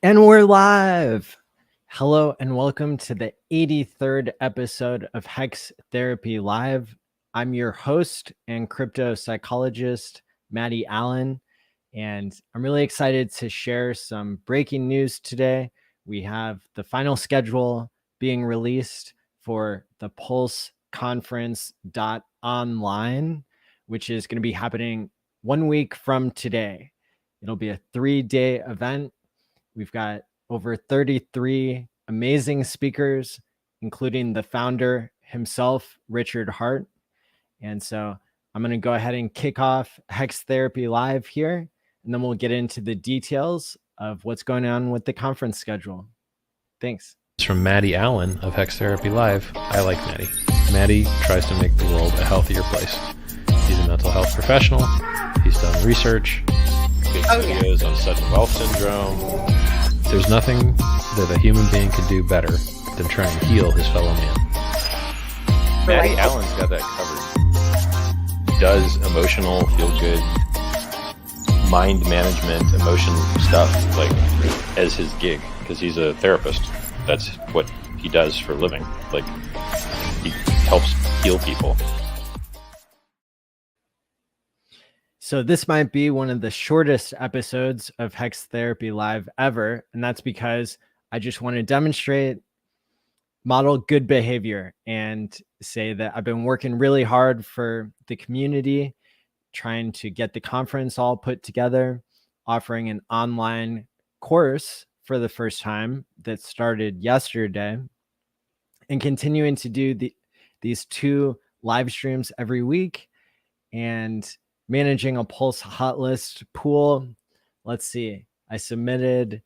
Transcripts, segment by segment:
And we're live. Hello and welcome to the 83rd episode of HEX Therapy Live. I'm your host and crypto psychologist, Maddie ALLin, and I'm really excited to share some breaking news today. We have the final schedule being released for the PulseConference.online, which is going to be happening 1 week from today. It'll be a 3-day event. We've got over 33 amazing speakers, including the founder himself, Richard Hart. And so I'm going to go ahead and kick off Hex Therapy Live here, and then we'll get into the details of what's going on with the conference schedule. Thanks. From Maddie ALLin of HEX Therapy Live. I like Maddie. Maddie tries to make the world a healthier place. He's a mental health professional. He's done research. Big videos on sudden wealth syndrome. There's nothing that a human being can do better than try and heal his fellow man. Maddie ALLin's got that covered. He does emotional, feel-good, mind management, emotion stuff, like, as his gig, because he's a therapist. That's what he does for a living. Like, he helps heal people. So this might be one of the shortest episodes of Hex Therapy Live ever, and that's because I just want to demonstrate, model good behavior, and say that I've been working really hard for the community, trying to get the conference all put together, offering an online course for the first time that started yesterday, and continuing to do these 2 live streams every week, and managing a Pulse hot list pool. Let's see. I submitted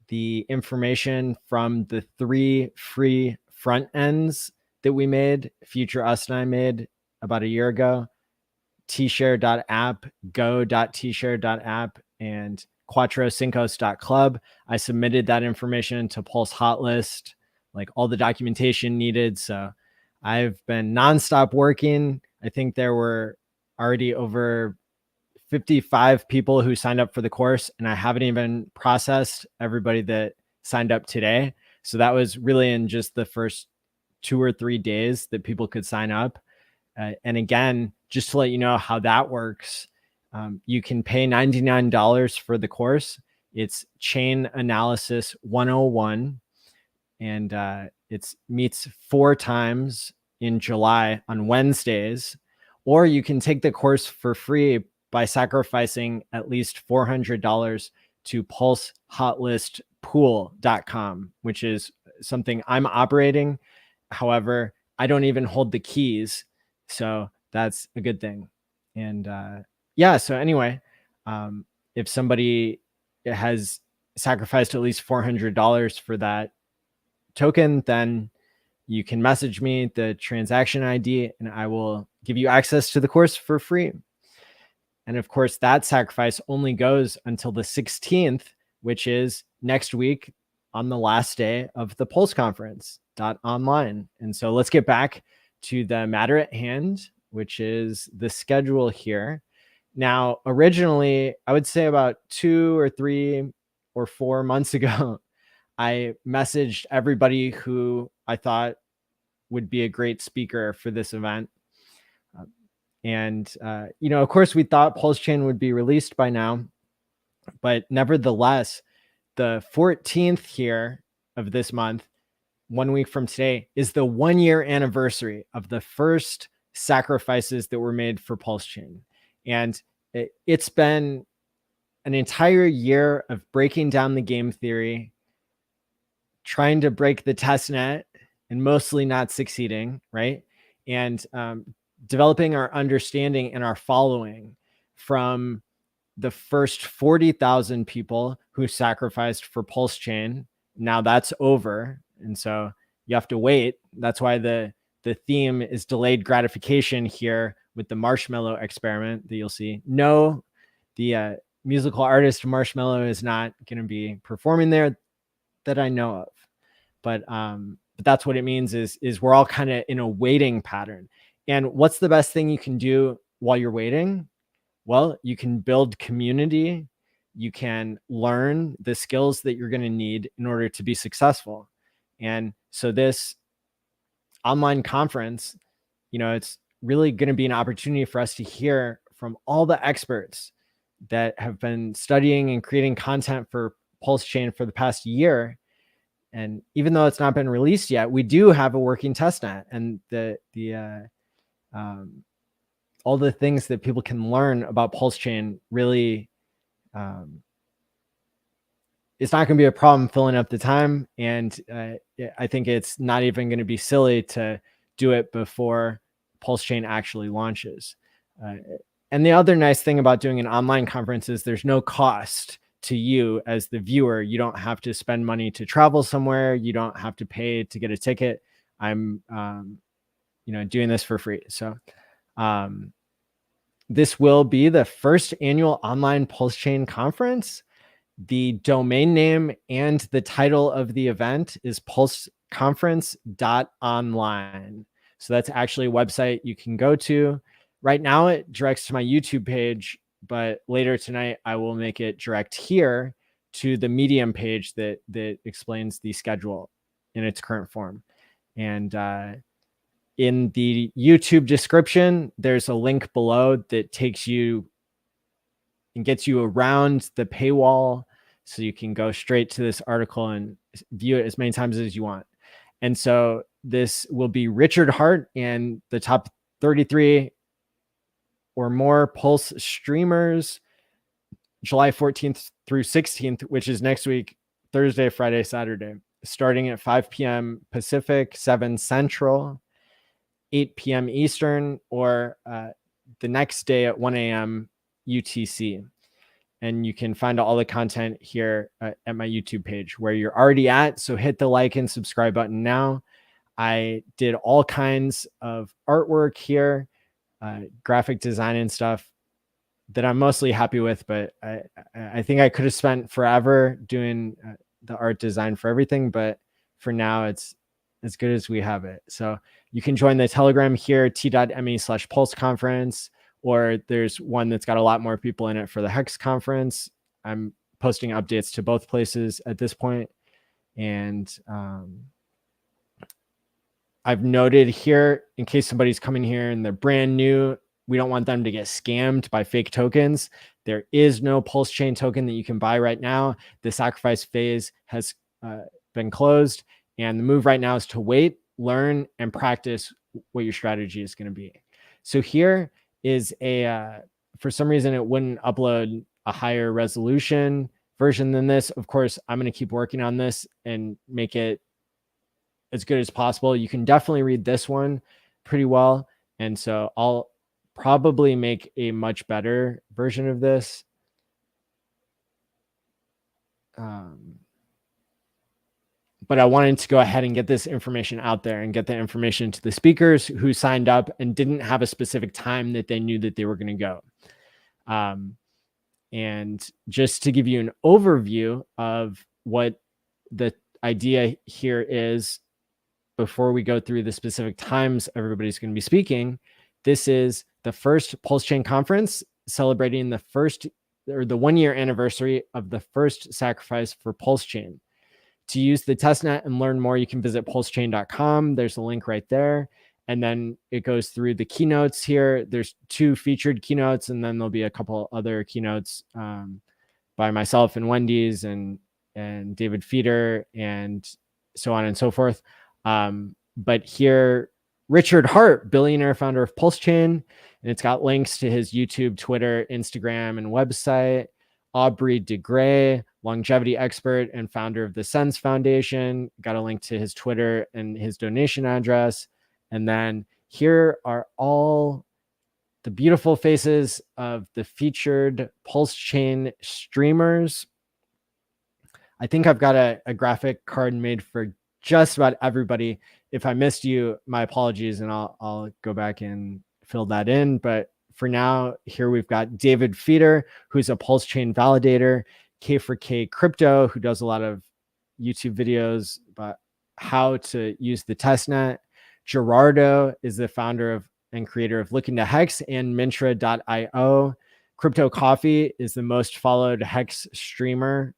the information from the 3 free front ends that we made, Future Us and I made about a year ago, tshare.app, go.tshare.app, and cuatrocincos.club. I submitted that information to Pulse hot list, like all the documentation needed. So I've been nonstop working. I think there were already over 55 people who signed up for the course, and I haven't even processed everybody that signed up today. So that was really in just the first 2 or 3 days that people could sign up. And again, just to let you know how that works, you can pay $99 for the course. It's Chain Analysis 101, and it meets 4 times in July on Wednesdays. Or you can take the course for free by sacrificing at least $400 to pulsehotlistpool.com, which is something I'm operating. However, I don't even hold the keys, so that's a good thing. And yeah, so anyway, if somebody has sacrificed at least $400 for that token, then you can message me the transaction ID and I will give you access to the course for free. And of course, that sacrifice only goes until the 16th, which is next week on the last day of the PulseConference.online. And so let's get back to the matter at hand, which is the schedule here. Now, originally, I would say about 2 or 3 or 4 months ago, I messaged everybody who I thought would be a great speaker for this event. Of course, we thought Pulse Chain would be released by now, but nevertheless, the 14th here of this month, 1 week from today, is the 1-year anniversary of the first sacrifices that were made for Pulse Chain. And it's been an entire year of breaking down the game theory, trying to break the test net, and mostly not succeeding, right? And developing our understanding and our following from the first 40,000 people who sacrificed for Pulse Chain. Now that's over. And so you have to wait. That's why the theme is delayed gratification here with the Marshmallow experiment that you'll see. No, the musical artist Marshmallow is not going to be performing there that I know of. But that's what it means is we're all kind of in a waiting pattern. And what's the best thing you can do while you're waiting? Well, you can build community. you can learn the skills that you're going to need in order to be successful. And so this online conference, it's really going to be an opportunity for us to hear from all the experts that have been studying and creating content for PulseChain for the past year. And even though it's not been released yet, we do have a working testnet, and all the things that people can learn about PulseChain really, it's not going to be a problem filling up the time. And I think it's not even going to be silly to do it before PulseChain actually launches. And the other nice thing about doing an online conference is there's no cost to you as the viewer. You don't have to spend money to travel somewhere. You don't have to pay to get a ticket. I'm, doing this for free. So this will be the first annual online PulseChain conference. The domain name and the title of the event is PulseConference.online. So that's actually a website you can go to. Right now it directs to my YouTube page, but later tonight I will make it direct here to the Medium page that explains the schedule in its current form. And in the YouTube description, there's a link below that takes you and gets you around the paywall, so you can go straight to this article and view it as many times as you want. And so this will be Richard Hart and the top 33 or more Pulse streamers, July 14th through 16th, which is next week, Thursday, Friday, Saturday, starting at 5 p.m. Pacific, 7 Central, 8 p.m. Eastern, or the next day at 1 a.m. UTC. And you can find all the content here at my YouTube page where you're already at. So hit the like and subscribe button now. I did all kinds of artwork here, graphic design and stuff that I'm mostly happy with, but I think I could have spent forever doing the art design for everything, but for now it's as good as we have it. So you can join the Telegram here, t.me/PulseConference, or there's one that's got a lot more people in it for the HEX conference. I'm posting updates to both places at this point. And I've noted here, in case somebody's coming here and they're brand new, we don't want them to get scammed by fake tokens. There is no PulseChain token that you can buy right now. The sacrifice phase has been closed. And the move right now is to wait, learn, and practice what your strategy is going to be. So here is for some reason, it wouldn't upload a higher resolution version than this. Of course, I'm going to keep working on this and make it as good as possible. You can definitely read this one pretty well. And so I'll probably make a much better version of this. But I wanted to go ahead and get this information out there and get the information to the speakers who signed up and didn't have a specific time that they knew that they were going to go. And just to give you an overview of what the idea here is before we go through the specific times everybody's going to be speaking, this is the first PulseChain conference celebrating the 1 year anniversary of the first sacrifice for PulseChain. To use the testnet and learn more, you can visit pulsechain.com. There's a link right there. And then it goes through the keynotes here. There's 2 featured keynotes, and then there'll be a couple other keynotes by myself and Wendy's and David Feeder and so on and so forth. But here, Richard Hart, billionaire founder of PulseChain, and it's got links to his YouTube, Twitter, Instagram, and website. Aubrey DeGray, longevity expert and founder of the Sense Foundation, got a link to his Twitter and his donation address. And then here are all the beautiful faces of the featured PulseChain streamers. I think I've got a graphic card made for just about everybody. If I missed you, my apologies, and I'll go back and fill that in. But for now, here we've got David Feeder, who's a PulseChain validator, K4K Crypto, who does a lot of YouTube videos about how to use the testnet. Gerardo is the founder of and creator of Looking to Hex and Mintra.io. Crypto Coffee is the most followed Hex streamer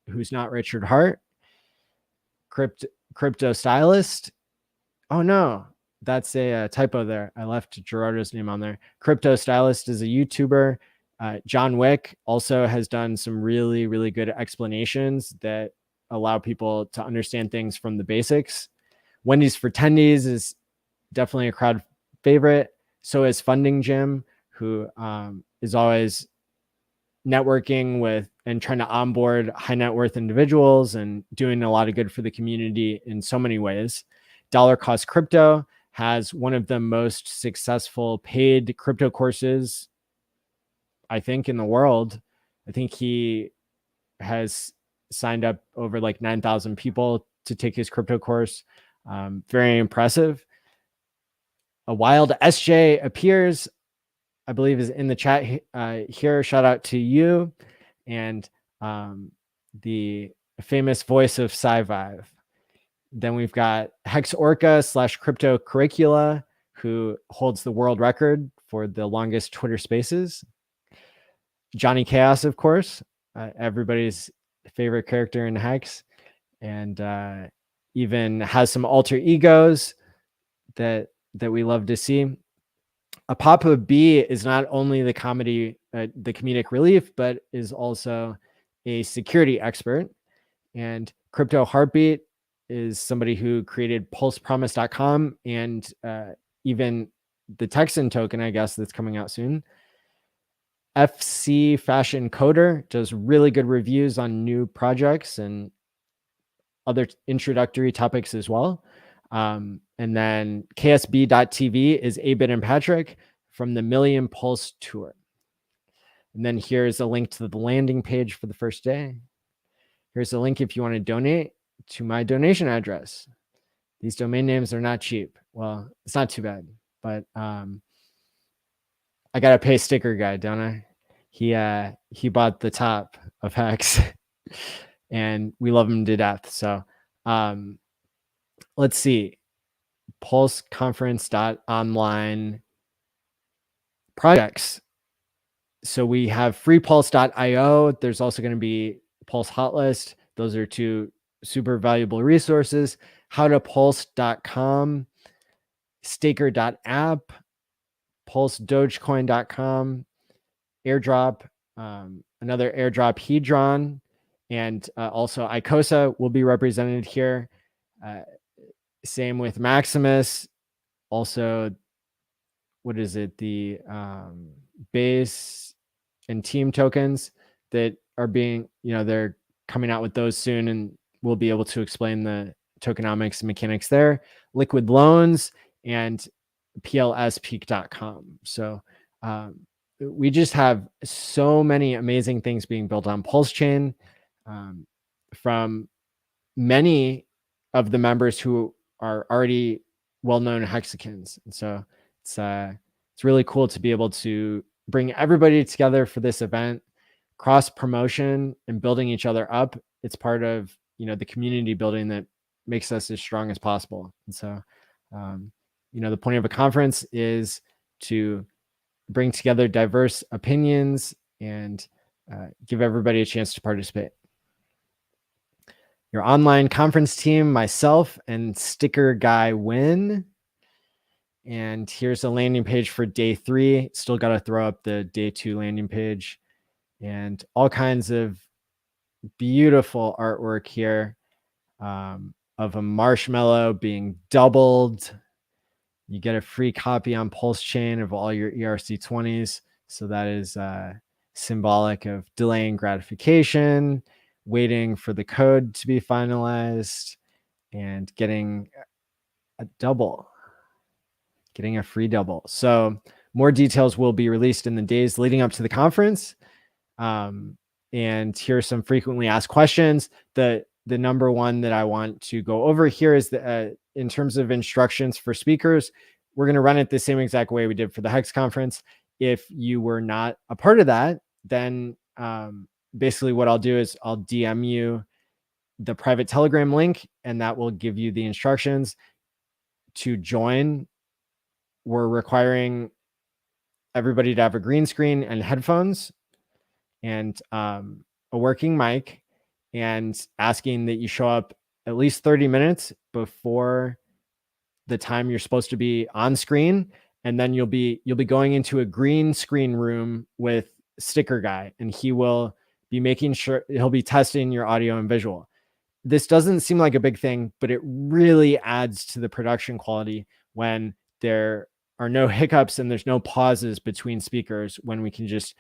who's not Richard Hart. Crypto Stylist. Oh no, that's a typo there. I left Gerardo's name on there. Crypto Stylist is a YouTuber. John Wick also has done some really, really good explanations that allow people to understand things from the basics. Wendy's for Tendies is definitely a crowd favorite. So is Funding Jim, who is always networking with and trying to onboard high net worth individuals and doing a lot of good for the community in so many ways. Dollar Cost Crypto has one of the most successful paid crypto courses, I think, in the world. I think he has signed up over like 9,000 people to take his crypto course. Very impressive. A Wild SJ appears, I believe, is in the chat here. Shout out to you and the famous voice of SciVive. Then we've got Hex Orca / Crypto Curricula, who holds the world record for the longest Twitter Spaces. Johnny Chaos, of course, everybody's favorite character in Hex, and even has some alter egos that we love to see. Papa B is not only the comedic relief, but is also a security expert. And Crypto Heartbeat is somebody who created PulsePromise.com and even the Texan token, I guess, that's coming out soon. FC Fashion Coder does really good reviews on new projects and other introductory topics as well. And then KSB.TV is Abit and Patrick from the Million Pulse Tour. And then here's a link to the landing page for the first day. Here's a link if you want to donate to my donation address. These domain names are not cheap. Well, it's not too bad, but I got to pay Sticker Guy, don't I? He bought the top of Hex and we love him to death. So let's see. PulseConference.online projects. So we have freepulse.io. There's also going to be Pulse Hotlist. Those are two super valuable resources. Howtopulse.com, staker.app, pulsedogecoin.com, airdrop, another airdrop Hedron, and also Icosa will be represented here. Same with Maximus. Also, what is it? The base and team tokens that are being, they're coming out with those soon, and we'll be able to explain the tokenomics and mechanics there. Liquid Loans and plspeak.com. So we just have so many amazing things being built on Pulse Chain from many of the members who are already well-known Hexicans. And so it's really cool to be able to bring everybody together for this event, cross promotion and building each other up. It's part of, the community building that makes us as strong as possible. And so, the point of a conference is to bring together diverse opinions and give everybody a chance to participate. Your online conference team, myself and Sticker Guy win. And here's a landing page for day 3. Still got to throw up the day 2 landing page and all kinds of beautiful artwork here of a marshmallow being doubled. You get a free copy on Pulse Chain of all your ERC20s. So that is symbolic of delaying gratification, waiting for the code to be finalized, and getting a double, getting a free double. So more details will be released in the days leading up to the conference. And here's some frequently asked questions. The number one that I want to go over here is in terms of instructions for speakers, we're going to run it the same exact way we did for the Hex conference. If you were not a part of that, then basically what I'll do is I'll DM you the private Telegram link, and that will give you the instructions to join. We're requiring everybody to have a green screen and headphones and a working mic, and asking that you show up at least 30 minutes before the time you're supposed to be on screen. And then you'll be going into a green screen room with Sticker Guy, and he will be making sure, he'll be testing your audio and visual. This doesn't seem like a big thing, but it really adds to the production quality when there are no hiccups and there's no pauses between speakers, when we can just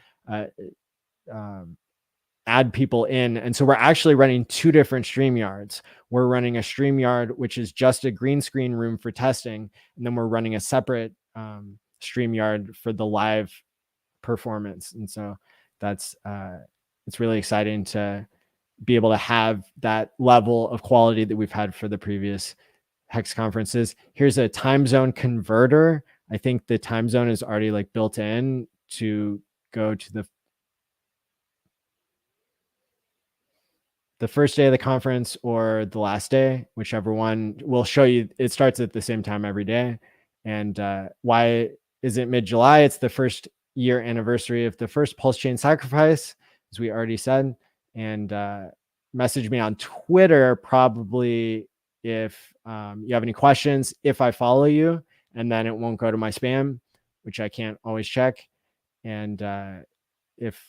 add people in. And so we're actually running 2 different StreamYards. We're running a StreamYard, which is just a green screen room for testing. And then we're running a separate StreamYard for the live performance. And so that's, it's really exciting to be able to have that level of quality that we've had for the previous HEX conferences. Here's a time zone converter. I think the time zone is already like built in to go to the first day of the conference or the last day, whichever one. Will show you it starts at the same time every day. And why is it mid-July? It's the first year anniversary of the first pulse chain sacrifice, as we already said. And message me on Twitter probably if you have any questions, if I follow you, and then it won't go to my spam, which I can't always check. And if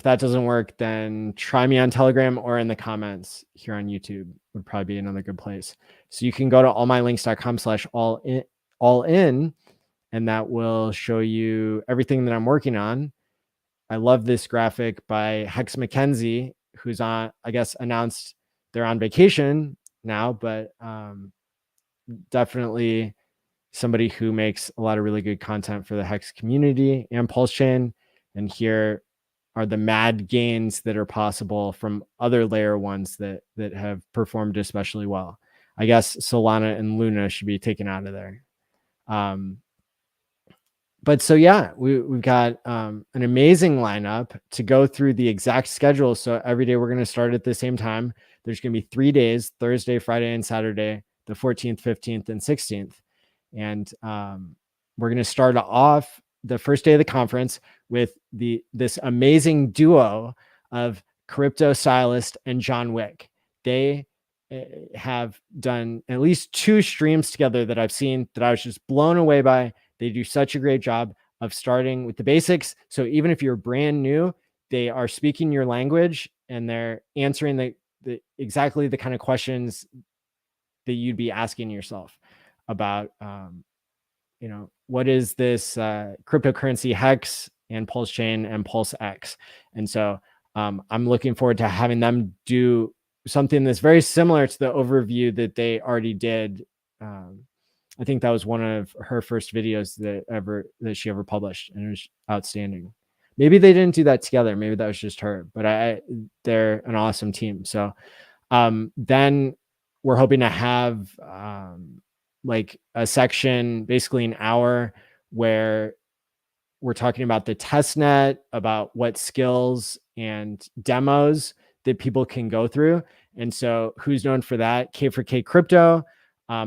that doesn't work, then try me on Telegram or in the comments here on YouTube would probably be another good place. So you can go to allmylinks.com/allin, and that will show you everything that I'm working on. I love this graphic by Hex McKenzie, who's on, I guess, announced they're on vacation now, but definitely somebody who makes a lot of really good content for the Hex community and Pulse Chain. And here are the mad gains that are possible from other layer ones that have performed especially well. I guess Solana and Luna should be taken out of there. But so yeah, we've got an amazing lineup to go through the exact schedule. So every day we're going to start at the same time. There's going to be 3 days, Thursday, Friday, and Saturday, the 14th, 15th, and 16th. And we're going to start off the first day of the conference with this amazing duo of Crypto Stylist and John Wick. They have done at least 2 streams together that I've seen that I was just blown away by. They do such a great job of starting with the basics. So even if you're brand new, they are speaking your language and they're answering the exactly the kind of questions that you'd be asking yourself about, what is this cryptocurrency HEX and Pulse Chain and Pulse X. And so I'm looking forward to having them do something that's very similar to the overview that they already did. I think that was one of her first videos that she ever published, and it was outstanding. Maybe they didn't do that together. Maybe that was just her, but they're an awesome team. So then we're hoping to have like a section, basically an hour, where we're talking about the test net, about what skills and demos that people can go through. And so who's known for that? K4K Crypto,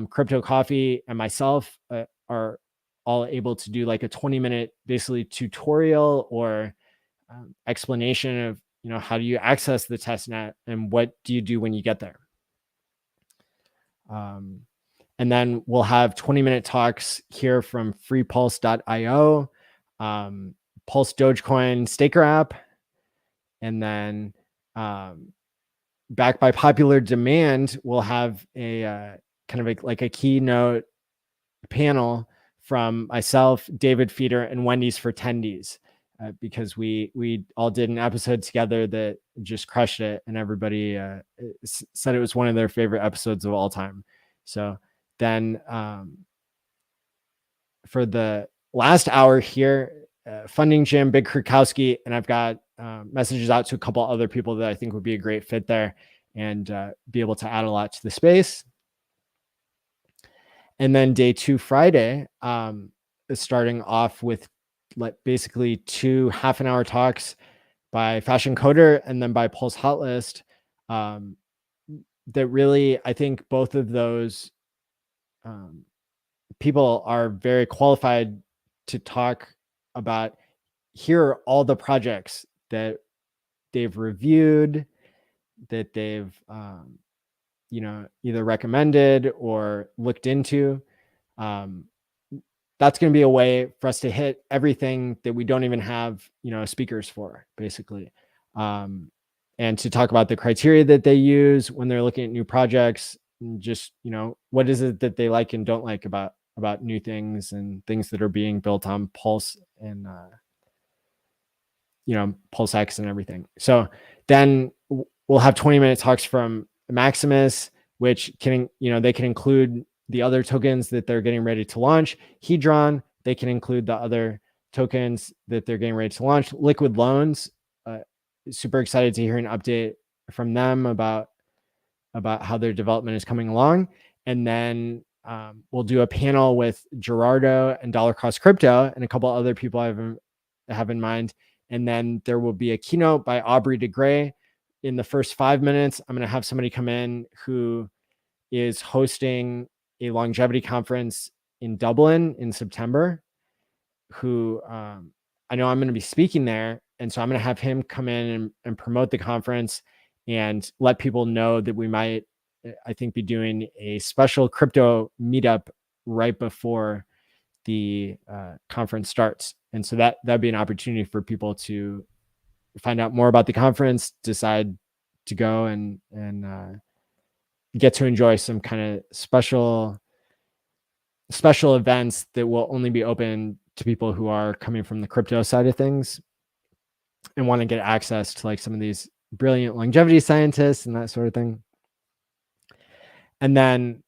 Crypto Coffee, and myself are all able to do like a 20-minute basically tutorial or explanation of, how do you access the test net and what do you do when you get there. And then we'll have 20-minute talks here from freepulse.io, Pulse Dogecoin Staker app, and then backed by popular demand, we'll have a kind of like a keynote panel from myself, David Feeder, and Wendy's for Tendies, because we all did an episode together that just crushed it, and everybody said it was one of their favorite episodes of all time. So then for the last hour here, Funding Jim, Big Krakowski, and I've got messages out to a couple other people that I think would be a great fit there and be able to add a lot to the space. And then day 2, Friday, is starting off with basically 2 half-an-hour talks by Fashion Coder and then by Pulse Hotlist. That really, I think both of those people are very qualified to talk about, here are all the projects that they've reviewed, that they've either recommended or looked into. That's going to be a way for us to hit everything that we don't even have speakers for, basically, and to talk about the criteria that they use when they're looking at new projects, and just what is it that they like and don't like about new things and things that are being built on Pulse and PulseX and everything. So then we'll have 20-minute talks from Maximus, which can, they can include the other tokens that they're getting ready to launch. Hedron, they can include the other tokens that they're getting ready to launch. Liquid Loans, super excited to hear an update from them about how their development is coming along. And then we'll do a panel with Gerardo and Dollar Cost Crypto and a couple other people I have in mind. And then there will be a keynote by Aubrey de Grey. In the first 5 minutes, I'm going to have somebody come in who is hosting a longevity conference in Dublin in September, who I know I'm going to be speaking there. And so I'm going to have him come in and promote the conference and let people know that we might, I think, be doing a special crypto meetup right before the conference starts. And so that'd be an opportunity for people to find out more about the conference, decide to go and get to enjoy some kind of special events that will only be open to people who are coming from the crypto side of things and want to get access to like some of these brilliant longevity scientists and that sort of thing. And then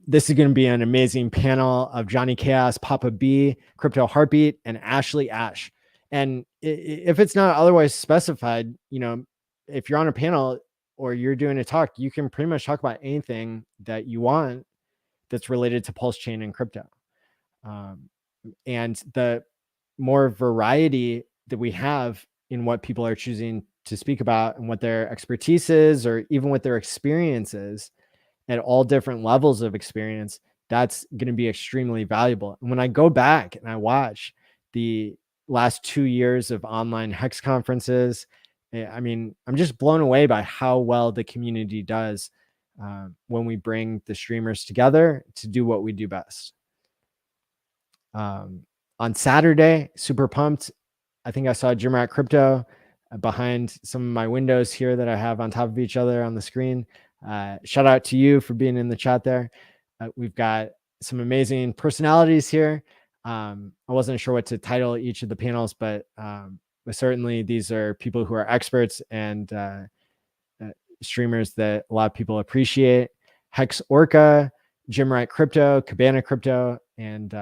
this is going to be an amazing panel of Johnny Chaos, Papa B, Crypto Heartbeat, and Ashley Ash. And if it's not otherwise specified, if you're on a panel or you're doing a talk, you can pretty much talk about anything that you want that's related to Pulse Chain and crypto. And the more variety that we have in what people are choosing to speak about and what their expertise is, or even what their experience is at all different levels of experience, that's going to be extremely valuable. And when I go back and I watch the last 2 years of online HEX conferences, I mean, I'm just blown away by how well the community does when we bring the streamers together to do what we do best. On Saturday, super pumped. I think I saw Jim Rat Crypto behind some of my windows here that I have on top of each other on the screen. Shout out to you for being in the chat there. We've got some amazing personalities here. I wasn't sure what to title each of the panels, but certainly these are people who are experts and streamers that a lot of people appreciate. Hex Orca, Jim Wright Crypto, Cabana Crypto, and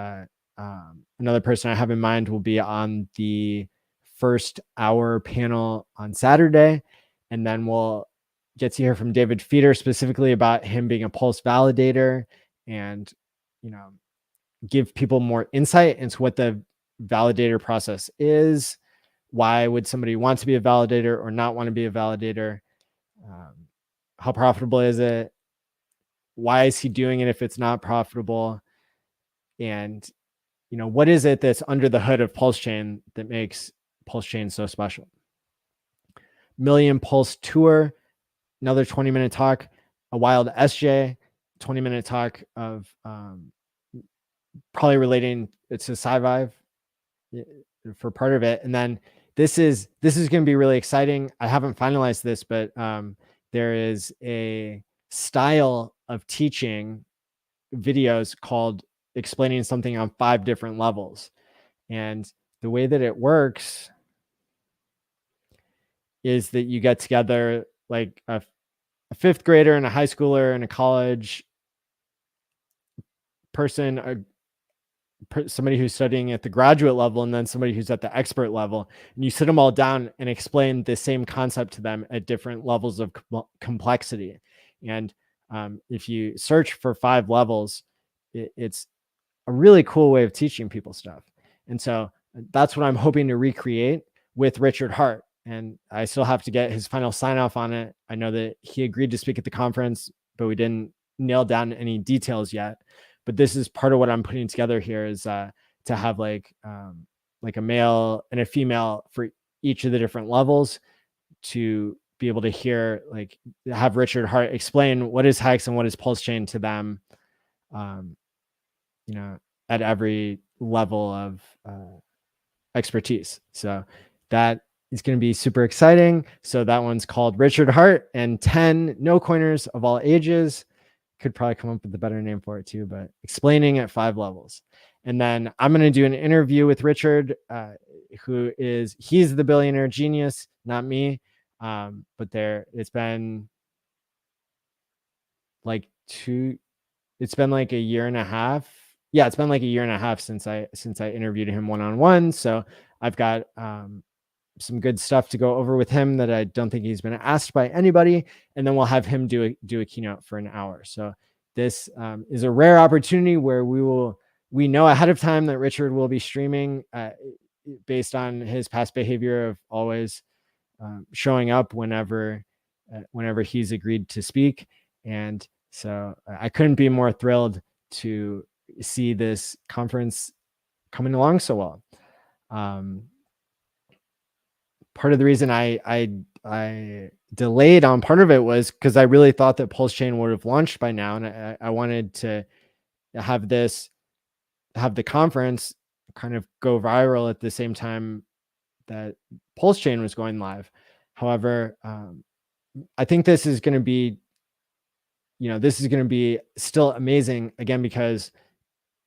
another person I have in mind will be on the first hour panel on Saturday. And then we'll get to hear from David Feeder specifically about him being a Pulse validator and, give people more insight into what the validator process is. Why would somebody want to be a validator or not want to be a validator? How profitable is it? Why is he doing it if it's not profitable? And, what is it that's under the hood of Pulse Chain that makes Pulse Chain so special? Million Pulse Tour, another 20-minute talk. A Wild SJ, 20-minute talk of probably relating it to Sci-Vive for part of it. And then this is going to be really exciting. I haven't finalized this, but there is a style of teaching videos called explaining something on 5 different levels. And the way that it works is that you get together like a 5th grader and a high schooler and a college person, somebody who's studying at the graduate level, and then somebody who's at the expert level, and you sit them all down and explain the same concept to them at different levels of complexity. And if you search for 5 levels, it's a really cool way of teaching people stuff. And so that's what I'm hoping to recreate with Richard Hart. And I still have to get his final sign off on it. I know that he agreed to speak at the conference, but we didn't nail down any details yet. But this is part of what I'm putting together here, is to to have like a male and a female for each of the different levels, to be able to hear, like, have Richard Hart explain what is HEX and what is Pulse Chain to them, at every level of expertise. So that is going to be super exciting. So that one's called Richard Hart and 10 no coiners of all ages. Could probably come up with a better name for it too, but explaining at 5 levels. And then I'm going to do an interview with Richard, he's the billionaire genius, not me. But it's been like a year and a half. Yeah, it's been like a year and a half since I interviewed him one-on-one. So I've got some good stuff to go over with him that I don't think he's been asked by anybody. And then we'll have him do a keynote for an hour. So this is a rare opportunity where we know ahead of time that Richard will be streaming based on his past behavior of always showing up whenever he's agreed to speak. And so I couldn't be more thrilled to see this conference coming along so well. Part of the reason I delayed on part of it was because I really thought that Pulse Chain would have launched by now, and I wanted to have the conference kind of go viral at the same time that Pulse Chain was going live. However, I think this is going to be still amazing, again, because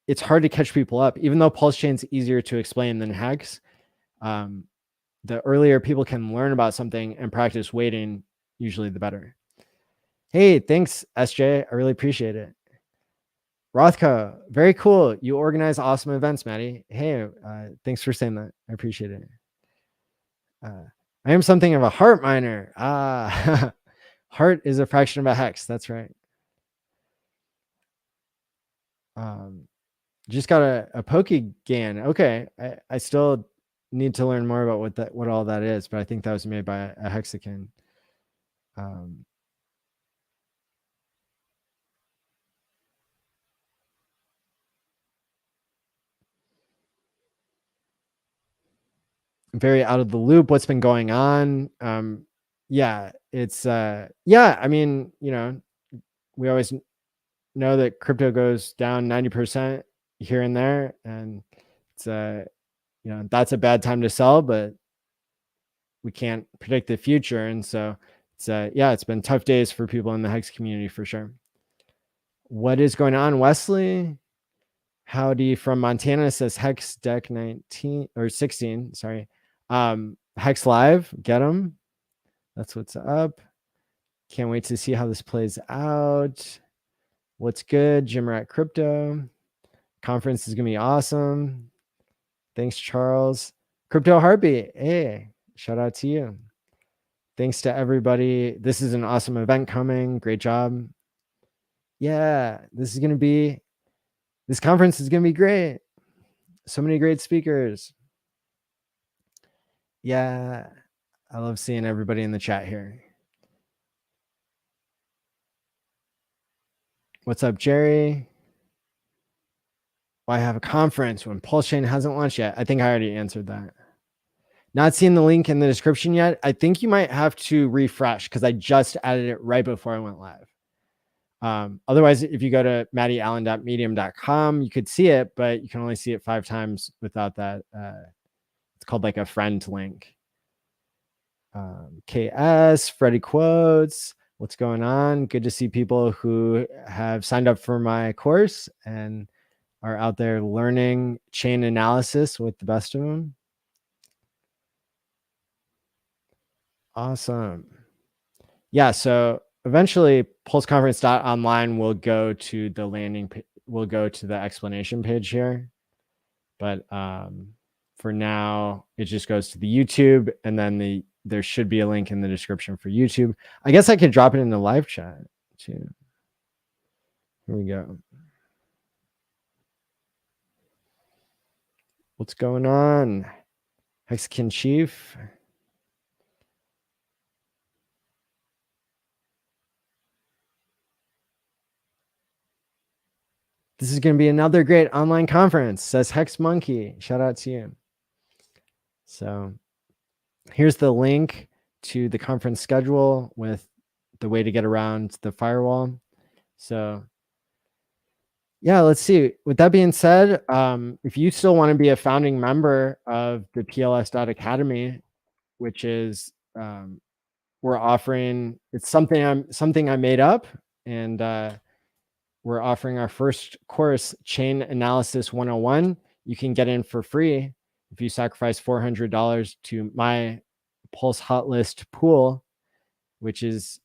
it's hard to catch people up. Even though Pulse Chain's easier to explain than HEX, the earlier people can learn about something and practice waiting, usually the better. Hey, thanks, SJ. I really appreciate it. Rothko, very cool. You organize awesome events, Maddie. Hey, thanks for saying that. I appreciate it. I am something of a heart miner. Heart is a fraction of a hex. That's right. Just got a Pokegan. Okay, I still need to learn more about what all that is, but I think that was made by a hexagon. Very out of the loop. What's been going on? Yeah, it's I mean, we always know that crypto goes down 90% here and there, and it's that's a bad time to sell, but we can't predict the future. And so it's been tough days for people in the HEX community for sure. What is going on, Wesley? Howdy from Montana, says Hex Deck 19 or 16. Sorry. Hex Live, get them. That's what's up. Can't wait to see how this plays out. What's good? Jim Rat Crypto. Conference is going to be awesome. Thanks, Charles. Crypto Heartbeat. Hey, shout out to you. Thanks to everybody. This is an awesome event coming. Great job. Yeah, this conference is going to be great. So many great speakers. Yeah, I love seeing everybody in the chat here. What's up, Jerry? Why have a conference when Pulse Chain hasn't launched yet? I think I already answered that. Not seeing the link in the description yet. I think you might have to refresh because I just added it right before I went live. Otherwise, if you go to mattyallen.medium.com, you could see it, but you can only see it 5 times without that. It's called like a friend link. KS, Freddie Quotes. What's going on? Good to see people who have signed up for my course and are out there learning chain analysis with the best of them. Awesome. Yeah, so eventually PulseConference.online will go to the landing page, will go to the explanation page here. But for now, it just goes to the YouTube, and then there should be a link in the description for YouTube. I guess I could drop it in the live chat too. Here we go. What's going on? Hexagon Chief. This is going to be another great online conference, says Hex Monkey. Shout out to you. So here's the link to the conference schedule with the way to get around the firewall. So yeah, let's see. With that being said, if you still want to be a founding member of the PLS.Academy, which is we're offering, it's something I made up, and we're offering our first course, Chain Analysis 101. You can get in for free if you sacrifice $400 to my Pulse Hot List pool, which is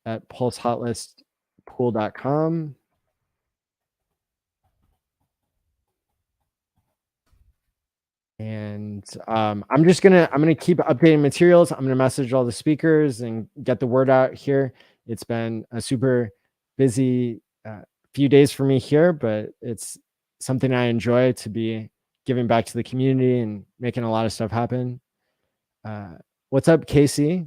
at pulsehotListpool.com. And I'm gonna keep updating materials. I'm gonna message all the speakers and get the word out here. It's been a super busy few days for me here, but it's something I enjoy, to be giving back to the community and making a lot of stuff happen. What's up, Casey?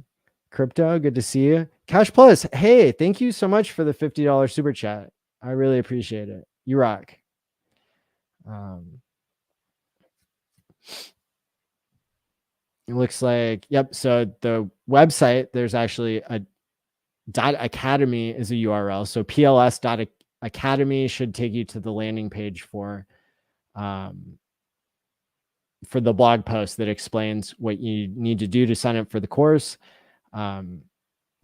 Crypto, good to see you. Cash Plus, hey, thank you so much for the $50 super chat. I really appreciate it. You rock. It looks like, yep. So the website, there's actually a .academy is a URL. So pls.academy should take you to the landing page for the blog post that explains what you need to do to sign up for the course.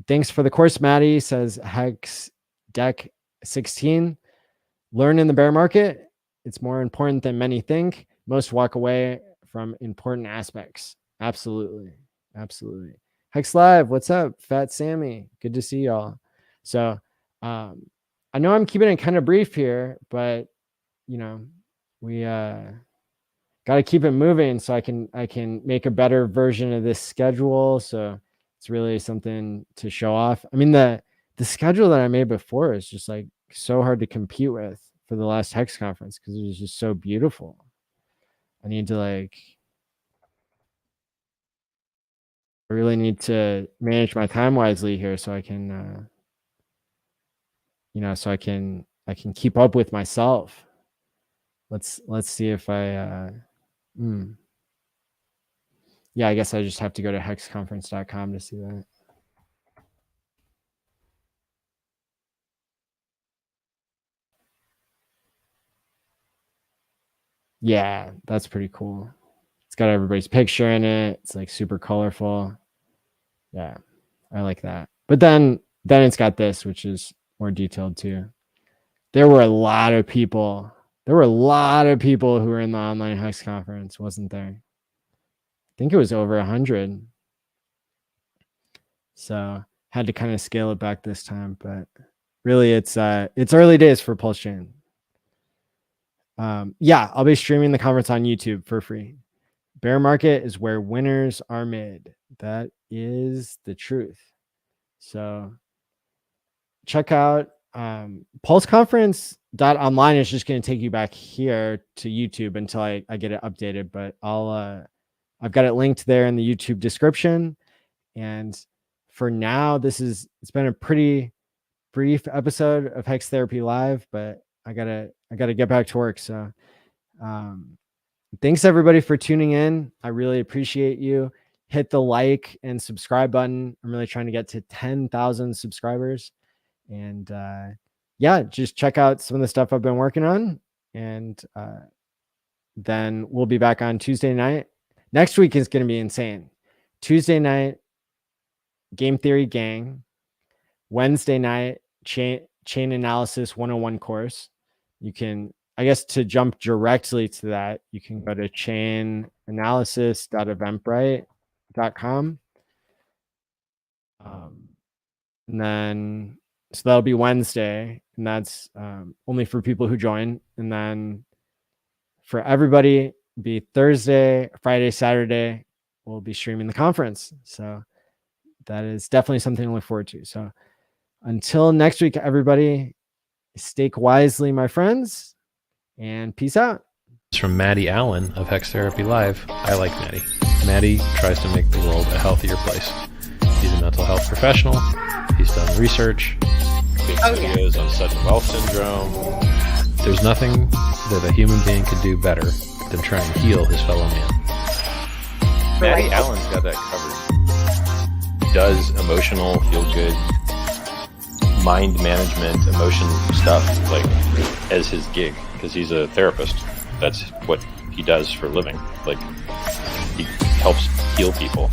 Thanks for the course, Maddie, says Hex Deck 16. Learn in the bear market. It's more important than many think. Most walk away from important aspects. Absolutely. Absolutely. Hex Live, what's up? Fat Sammy, good to see y'all. So I know I'm keeping it kind of brief here, but you know, we got to keep it moving so I can make a better version of this schedule. So it's really something to show off. I mean, the schedule that I made before is just like so hard to compete with for the last Hex conference because it was just so beautiful. I really need to manage my time wisely here so I can, so I can keep up with myself. Let's see if I, yeah, I guess I just have to go to HEXConference.com to see that. Yeah, that's pretty cool. It's got everybody's picture in it. It's like super colorful. Yeah, I like that. But then it's got this, which is more detailed too. There were a lot of people. There were a lot of people who were in the online Hex conference, wasn't there? I think it was over 100. So had to kind of scale it back this time, but really it's early days for Pulse Chain. Yeah, I'll be streaming the conference on YouTube for free. Bear market is where winners are made. That is the truth. So check out PulseConference.online is just going to take you back here to YouTube until I get it updated, but I've got it linked there in the YouTube description. And for now, it's been a pretty brief episode of Hex Therapy Live, but I gotta get back to work. So thanks everybody for tuning in. I really appreciate you. Hit the like and subscribe button. I'm really trying to get to 10,000 subscribers. And yeah, just check out some of the stuff I've been working on. And then we'll be back on Tuesday night. Next week is going to be insane. Tuesday night, Game Theory Gang. Wednesday night, Chain Analysis 101 course. You can, I guess, to jump directly to that, you can go to chainanalysis.eventbrite.com. And then, so that'll be Wednesday, and that's only for people who join. And then for everybody, be Thursday, Friday, Saturday, we'll be streaming the conference. So that is definitely something to look forward to. So until next week, everybody, stake wisely, my friends, and peace out. It's from Maddie ALLin of Hex Therapy Live. I like Maddie. Maddie tries to make the world a healthier place. He's a mental health professional. He's done research. Big videos on sudden wealth syndrome. There's nothing that a human being could do better than try and heal his fellow man. Maddie Allen's got that covered. Does emotional, feel good, mind management, emotion stuff like as his gig because he's a therapist. That's what he does for a living. Like he helps heal people.